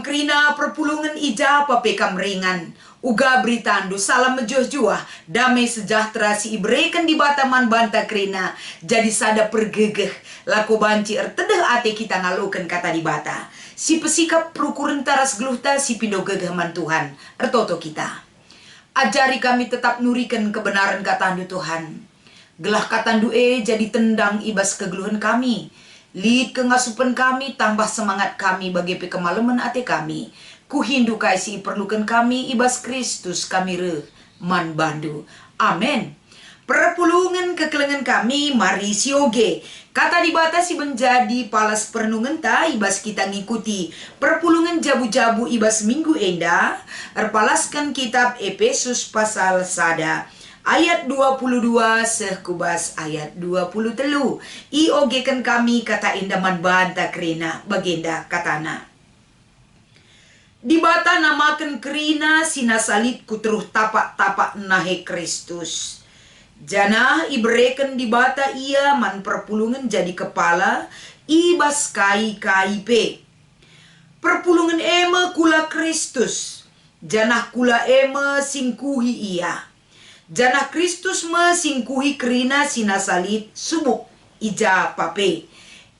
Kam kerina perpulungan ija papekam ringan. Uga beritandu salam mejoh-joah. Damai sejahtera si ibrekan di bataman banta kerina. Jadi sada pergegeh. Laku banci ertedeh ate kita ngalukan kata di bata. Si pesikap perukuran taras geluhta si pindo gegeman Tuhan. Ertoto kita. Ajari kami tetap nurikan kebenaran katandu Tuhan. Gelah katandu jadi tendang ibas kegeluhan kami. Lid kengasupan kami, tambah semangat kami bagi kemalaman ate kami. Ku hindu kaisi perlukan kami, ibas Kristus kami man bandu. Amin. Perpulungan kekelengan kami, mari sioge. Kata dibatasi menjadi palas perenungan ta, ibas kita ngikuti. Perpulungan jabu-jabu ibas minggu enda, erpalaskan kitab Efesus pasal sada. Ayat 22 sekubas ayat 23. Iogekan kami kata indaman banta kerina bagenda katana. Di bata namakan kerina sinasalit kutruh tapak-tapak nahe Kristus. Jana ibereken di bata ia man perpulungan jadi kepala ibas kai pe. Perpulungan ema kula Kristus. Janah kula ema singkuhi ia. Janah Kristus mesingkuhi kerina sinasalit subuk ija pape.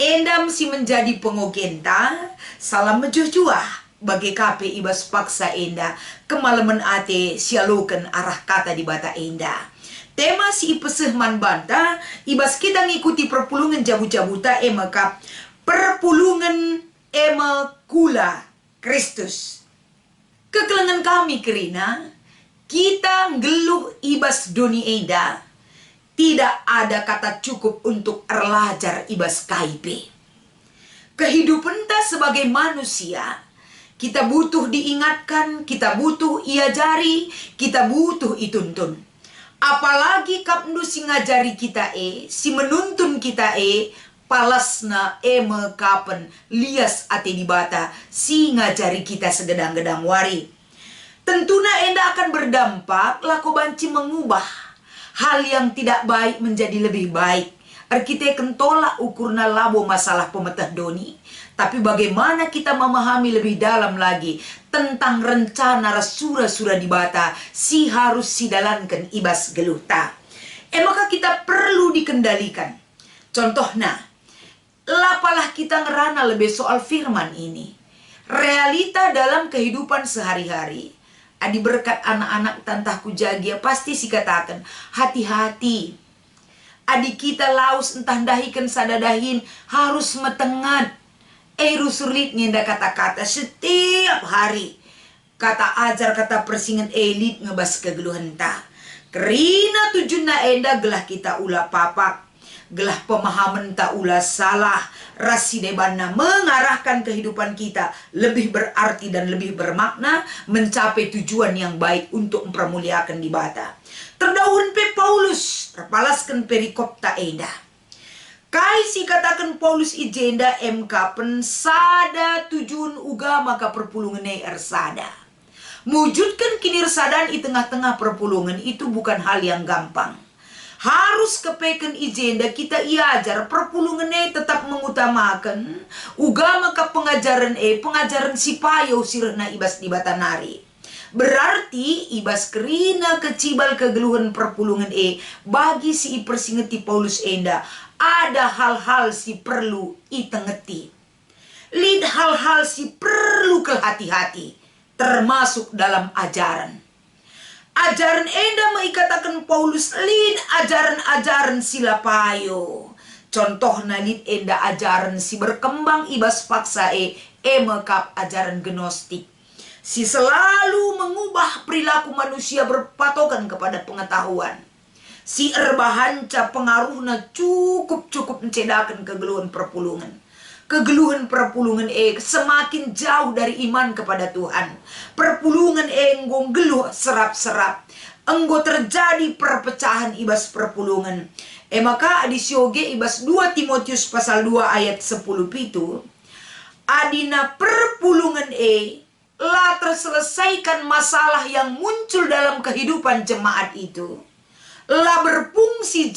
Endam si menjadi pengogenta salam mejujuah bagi kape ibas paksa enda kemalaman ate sialukan arah kata di bata enda. Tema si ipeseh man banta ibas kita ngikuti perpulungan jabu-jabuta ema kap perpulungan ema kula Kristus. Kekelengan kami kerina kita ngeluh ibas doni enda. Tidak ada kata cukup untuk erlajar ibas kaipe. Kehidupan ta sebagai manusia, kita butuh diingatkan, kita butuh iajari, kita butuh ituntun. Apalagi kapnu si ngajari kita si menuntun kita palasna eme kapen lias ate dibata si ngajari kita segedang-gedang wari. Tentunya enda akan berdampak laku banci mengubah hal yang tidak baik menjadi lebih baik. Kita tolak ukurna labo masalah pemetah doni. Tapi bagaimana kita memahami lebih dalam lagi tentang rencana rasura-sura di bata si harus sidalankan ibas geluhta. Maka kita perlu dikendalikan. Contohnya, lapalah kita ngerana lebih soal firman ini. Realita dalam kehidupan sehari-hari. Adi berkat anak-anak tantahku jagia pasti si katakan hati-hati. Adik kita laus entah dahikan sadadahin harus metengat. Rusulit nyenda kata-kata setiap hari. Kata ajar kata persingan elit ngebas kegeluhan ta. Kerina tujuna enda gelah kita ulah papak. Gelah pemahaman ta ulah salah. Rasidebana mengarahkan kehidupan kita lebih berarti dan lebih bermakna mencapai tujuan yang baik untuk mempermuliakan di bata. Terdahun pe Paulus terpalaskan perikop ta enda. Kaisi katakan Paulus ijenda MK pensada tujuan uga maka perpulungan ersada. Mewujudkan kinirsadan di tengah-tengah perpulungan itu bukan hal yang gampang. Harus kepeken ijenda kita iajar perpulungan tetap mengutamakan uga maka pengajaran pengajaran si payo sirna ibas di batanari. Berarti ibas kerina kecibal kegeluhan perpulungan bagi si ipersingeti Paulus enda ada hal-hal si perlu itengeti. Lid hal-hal si perlu kehati-hati termasuk dalam ajaran. Ajaran enda mengikatakan Paulus lid ajaran-ajaran sila payo. Contohnya lid enda ajaran si berkembang ibas paksa mekap ajaran gnostik. Si selalu mengubah perilaku manusia berpatokan kepada pengetahuan. Si erbahanca pengaruhnya cukup mencedakan kegeluhan perpulungan. Kegeluhan perpulungan semakin jauh dari iman kepada Tuhan. Perpulungan enggong geluh serap-serap. Enggo terjadi perpecahan ibas perpulungan. Maka adisioge ibas 2 Timotius pasal 2 ayat 10 pitu. Adina perpulungan lah terselesaikan masalah yang muncul dalam kehidupan jemaat itu. Lah berfungsi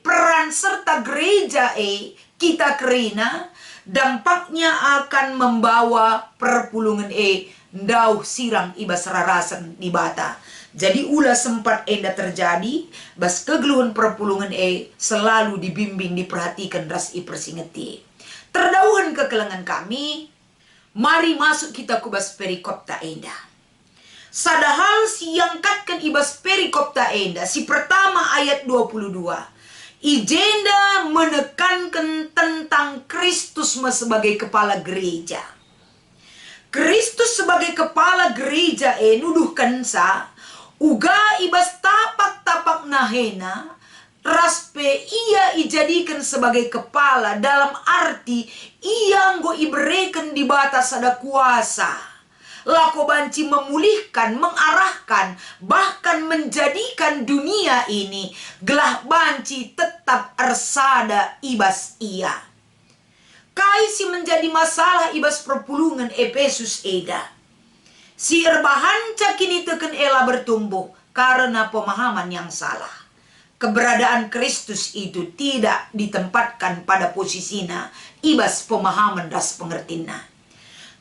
peran serta gereja kita kerina dampaknya akan membawa perpulungan ndau sirang ibas rarasan di bata. Jadi ulah sempat enda terjadi, bas kegeluhan perpulungan selalu dibimbing diperhatikan ras i persingeti. Terdauhan kekelengan kami, mari masuk kita ke bas perikopta enda. Sadahal si yangkatkan ibas perikopta enda, si pertama ayat 22. Ijenda menekankan tentang Kristus sebagai kepala gereja. Kristus sebagai kepala gereja nuduhkan sa uga ibas tapak-tapak nahena raspe ia ijadikan sebagai kepala dalam arti ia nggo iberikan di batas ada kuasa. Lako banci memulihkan, mengarahkan, bahkan menjadikan dunia ini gelah banci tetap ersada ibas ia. Kaisi menjadi masalah ibas perpulungan Efesus eda. Si erbahan cakini teken ela bertumbuh karena pemahaman yang salah. Keberadaan Kristus itu tidak ditempatkan pada posisinya ibas pemahaman ras pengertina.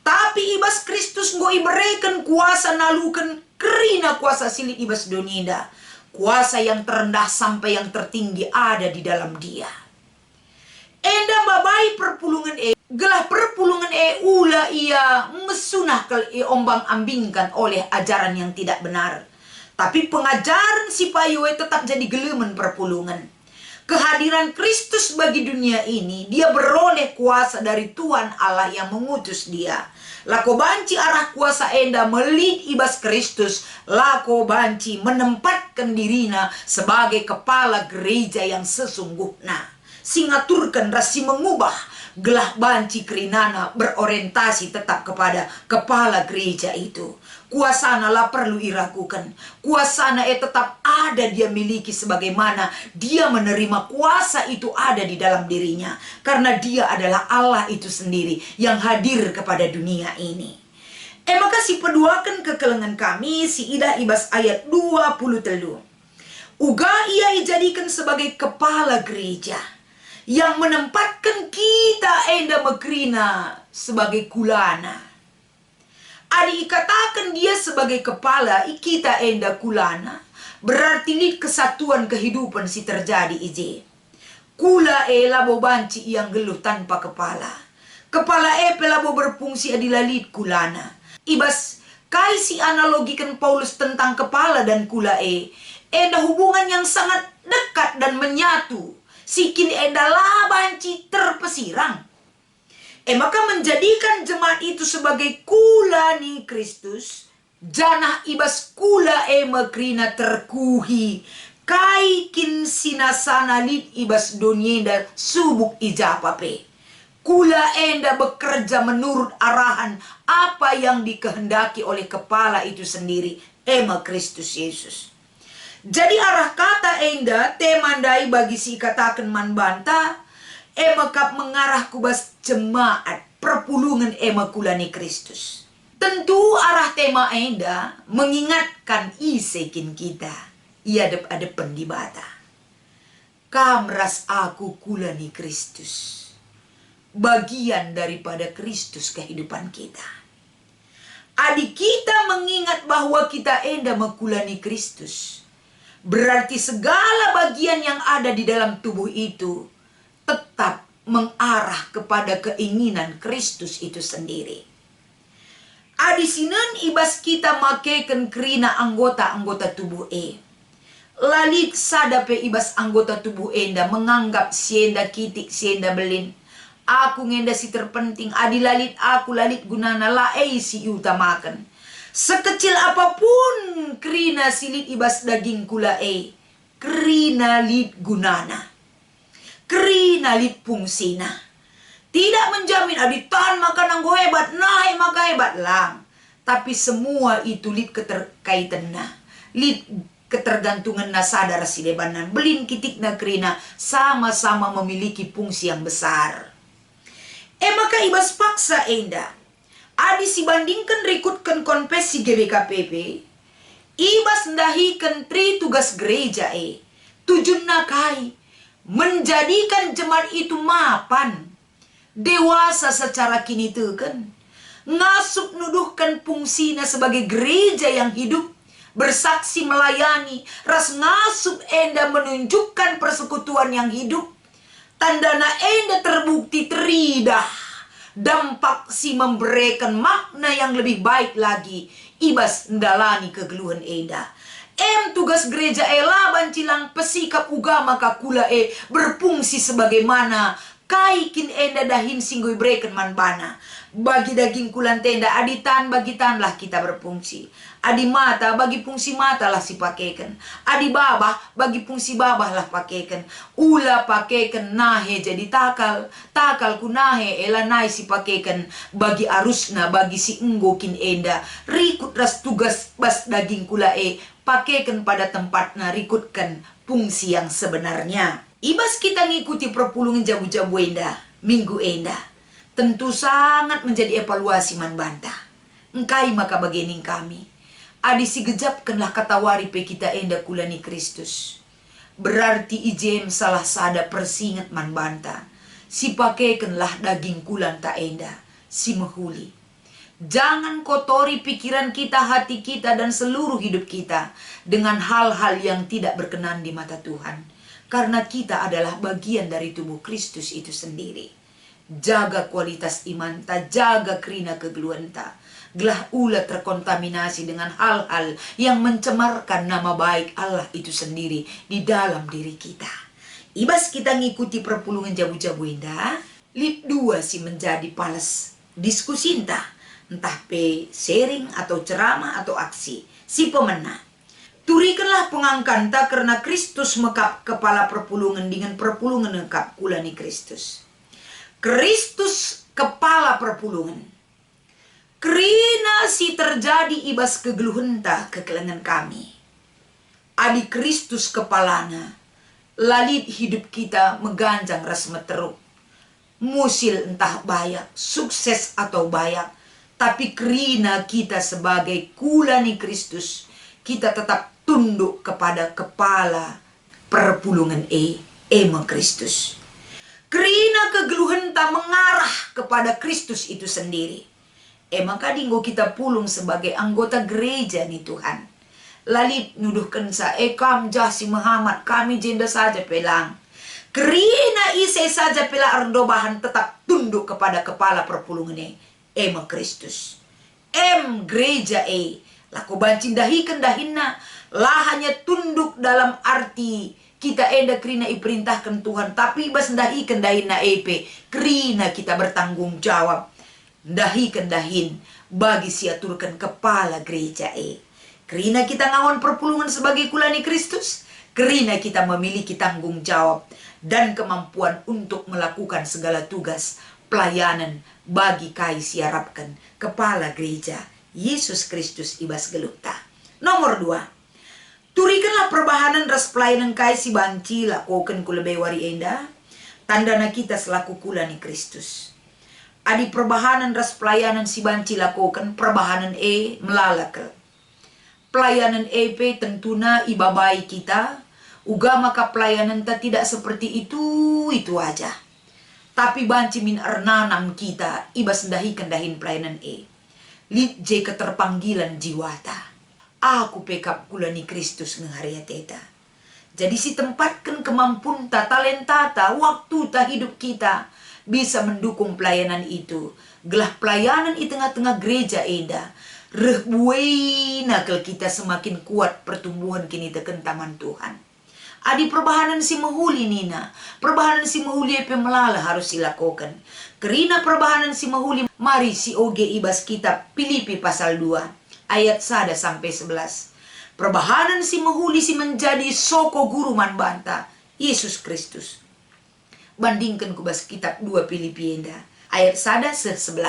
Tapi ibas Kristus nggo iberikan kuasa nalukan kerina kuasa silit ibas donida. Kuasa yang terendah sampai yang tertinggi ada di dalam dia. Enda babai perpulungan gelah perpulungan ula ia mesunah ombang ambingkan oleh ajaran yang tidak benar. Tapi pengajaran si payoe tetap jadi gelemen perpulungan. Kehadiran Kristus bagi dunia ini, dia beroleh kuasa dari Tuhan Allah yang mengutus dia. Lako banci arah kuasa enda melid ibas Kristus, lako banci menempatkan dirina sebagai kepala gereja yang sesungguhnya. Singaturkan rasi mengubah gelah banci kerinana berorientasi tetap kepada kepala gereja itu. Kuasana lah perlu irakukan. Kuasana tetap ada dia miliki sebagaimana dia menerima kuasa itu ada di dalam dirinya. Karena dia adalah Allah itu sendiri yang hadir kepada dunia ini. Maka si peduakan kekelengan kami si ida ibas ayat 20 telu. Uga ia dijadikan sebagai kepala gereja yang menempatkan kita enda mekrina sebagai kulana. Adi katakan dia sebagai kepala, kita enda kulana. Berarti lid kesatuan kehidupan si terjadi ije. Kula labo banci yang geluh tanpa kepala. Kepala labo berfungsi adilalid kulana. Ibas kaisi analogikan Paulus tentang kepala dan kula enda hubungan yang sangat dekat dan menyatu. Sikin enda lah banci terpesirang. Maka menjadikan jemaat itu sebagai kulani Kristus. Janah ibas kula mekrina terkuhi. Kaikin sinasana lid ibas donyenda subuk ijapape. Kula enda bekerja menurut arahan apa yang dikehendaki oleh kepala itu sendiri. Kristus Yesus. Jadi arah kata enda temandai bagi si katakan manbanta. Kap mengarah kubas jemaat perpulungan kulani Kristus. Tentu arah tema enda mengingatkan isekin kita. Ia adep-adepan di bata. Kamras aku kulani Kristus. Bagian daripada Kristus kehidupan kita. Adik kita mengingat bahwa kita enda mekulani Kristus. Berarti segala bagian yang ada di dalam tubuh itu tetap mengarah kepada keinginan Kristus itu sendiri. Adisinan ibas kita makeken kerina anggota-anggota tubuh Lalit sadape ibas anggota tubuh enda menganggap sienda kitik sienda belin. Aku ngenda si terpenting adi lalit aku lalit gunana la si utamakan. Sekecil apapun kerina silit ibas daging kula kerina lit gunana. Kerina lit fungsina. Tidak menjamin aditan maka nanggo hebat, naik maka hebat lang. Tapi semua itu lit keterkaitan na. Lit ketergantungan na sadar si debanan. Belin kitik na kerina sama-sama memiliki fungsi yang besar. Maka ibas paksa enda. Adi si bandingkan rikutkan konfesi GBKPP. Ibas ndahikan tri tugas gereja Tujun nakai. Menjadikan jemaat itu mapan. dewasa secara kini teken ngasup nuduhkan fungsina sebagai gereja yang hidup, bersaksi melayani, ras ngasup enda menunjukkan persekutuan yang hidup, tandana enda terbukti teridah, dampak si memberikan makna yang lebih baik lagi, ibas ndalani kegeluhan enda. Tugas gereja laban cilang pesikap ugama kakula berfungsi sebagaimana kaikin enda dahin singgui breken man bana. Bagi daging kulan tenda aditan bagi tanlah kita berfungsi. Adi mata bagi fungsi mata lah si pakaikan. Adi babah bagi fungsi babah lah pakaikan. Ula pakaikan nahe jadi takal. Takal ku nahe ela nahe si pakaikan. Bagi arusna bagi si enggokin enda. Rikut ras tugas bas daging kula pakaikan pada tempatnya, rikutkan fungsi yang sebenarnya. Ibas kita ngikuti perpulungan jabu-jabu enda, minggu enda. Tentu sangat menjadi evaluasi man bantah. Engkai maka bagening kami. Adi si gejapkanlah katawari pe kita enda kulani Kristus. Berarti ijem salah sada persingat man bantah. Si pakaikanlah daging kulan ta enda, si mehuli. Jangan kotori pikiran kita, hati kita, dan seluruh hidup kita dengan hal-hal yang tidak berkenan di mata Tuhan. Karena kita adalah bagian dari tubuh Kristus itu sendiri. Jaga kualitas iman ta, jaga kerina kegeluhan ta. Gelah ula terkontaminasi dengan hal-hal yang mencemarkan nama baik Allah itu sendiri di dalam diri kita. Ibas kita ngikuti perpulungan jabu-jabu indah, lip 2 si menjadi pales diskusi entah. Entah pe sharing atau ceramah atau aksi. Si pemenang. Turikanlah pengangkanta karena Kristus mekap kepala perpulungan dengan perpulungan mekap kulani Kristus. Kristus kepala perpulungan. Kerina si terjadi ibas kegeluhenta kekelengan kami. Adi Kristus kepalana. Lalit hidup kita meganjang ras meteruk. Musil entah bayak, sukses atau bayak. Tapi kerina kita sebagai kulani Kristus, kita tetap tunduk kepada kepala perpulungan Ema Kristus. Kerina kegeluhan tak mengarah kepada Kristus itu sendiri. Maka dinggo kita pulung sebagai anggota gereja nih Tuhan. Lalit nuduhkan sa kam jasi Muhammad, kami jenda saja pelang. Kerina ise saja pela ardobahan tetap tunduk kepada kepala perpulungan Ema Kristus. Gereja laku bancin dahikan dahinna lah hanya tunduk dalam arti kita enda kerina iperintahkan Tuhan, tapi bas dahikan dahinna kerina kita bertanggung jawab dahikan dahin bagi siaturkan kepala gereja kerina kita ngawan perpulungan sebagai kulani Kristus, kerina kita memiliki tanggung jawab dan kemampuan untuk melakukan segala tugas pelayanan bagi kai siarapkan kepala gereja Yesus Kristus ibas gelukta. Nomor 2. Turikanlah perbahanan ras pelayanan kai si banci lakukan kulebe wari enda. Tandana kita selaku kulani Kristus. Adi perbahanan ras pelayanan si banci lakukan perbahanan melalak. Pelayanan tentuna ibabai kita. Uga maka pelayanan ta tidak seperti itu aja. Tapi banci min arnanam kita ibas dahikan dahin pelayanan Lit je keterpanggilan jiwata. Aku pekap kulani Kristus ngahariya teta. Jadi si tempatkan kemampuan ta, talenta ta, waktu ta hidup kita bisa mendukung pelayanan itu. Gelah pelayanan di tengah-tengah gereja eda. Rehbuena kel kita semakin kuat pertumbuhan kini teken taman Tuhan. Adi perbahanan si mahuli nina. Perbahanan si mahuli pemelala harus dilakukan. Kerina perbahanan si mahuli. Mari si oge ibas kitab Filipi pasal 2. Ayat 1 sampai 11. Perbahanan si mahuli si menjadi soko guru man banta. Yesus Kristus. Bandingkan kubas kitab 2 Filipi enda. Ayat 1 se-11.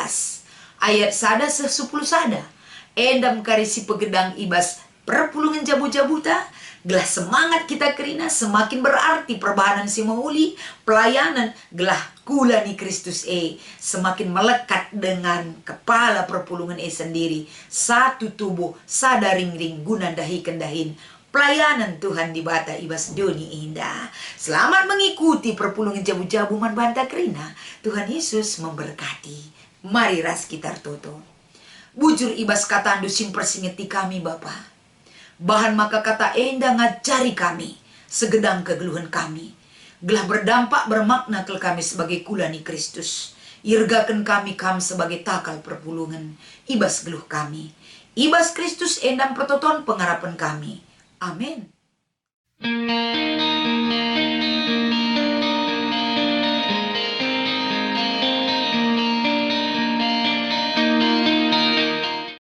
Ayat 1 se-10 sada. Endam kari si pegedang ibas perpulungan jabu-jabuta. Gelah semangat kita kerina semakin berarti perbahanan si mahuli pelayanan gelah kulani Kristus semakin melekat dengan kepala perpulungan sendiri, satu tubuh sadaring ring guna dahikan dahin pelayanan Tuhan di bata ibas doni indah. Selamat mengikuti perpulungan jabu-jabu man banta krina. Tuhan Yesus memberkati. Mari ras kita toto. Bujur ibas katandu simpersingeti kami Bapa. Bahan maka kata enda ngajari kami segedang kegeluhan kami. Gelah berdampak bermakna kel kami sebagai kulani Kristus. Irgakan kami sebagai takal perpulungan. Ibas geluh kami. Ibas Kristus endam pertoton pengharapan kami. Amin.